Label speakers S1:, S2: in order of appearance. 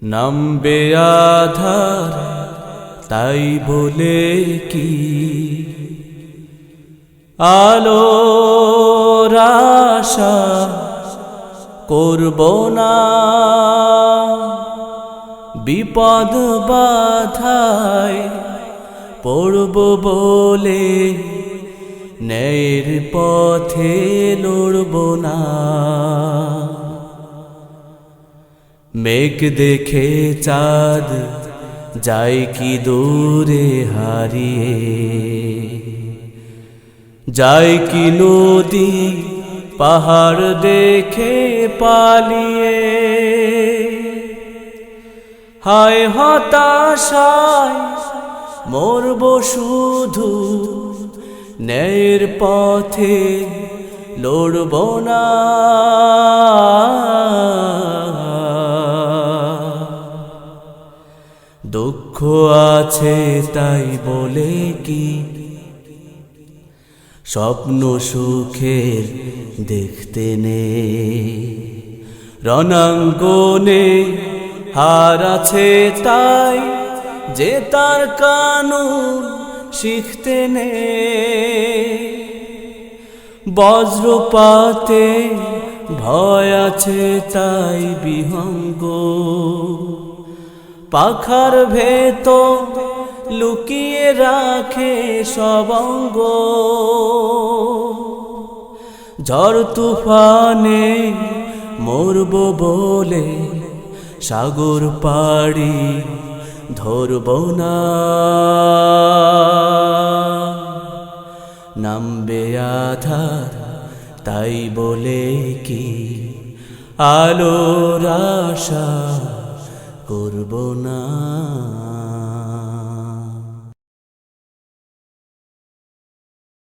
S1: নামবে আধার তাই বলে কি আলোর আশা করব না। বিপদ বাধায় পড়ব বলে ন্যায়ের পথে লড়ব না। মেঘ দেখে চাঁদ যায় কি দূরে হারিয়ে, যায় কি নদী পাহাড় দেখে পালিয়ে। হায় হতাশায় মরব শুধু, ন্যায়ের পথে লড়ব না। দুঃখ আছে তাই বলে কি স্বপ্ন সুখের দেখতে নেই। রণাঙ্গনে হার আছে তাই জেতার কানুন শিখতে নেই। বজ্রপাতে ভয় আছে তাই বিহঙ্গ, পাখার ভেতর লুকিয়ে রাখে সব অঙ্গ। ঝড় তুফানে মরব বলে সাগর পাড়ি ধরব না। নামবে আধার তাই বলে কি আলোর আশা করব না।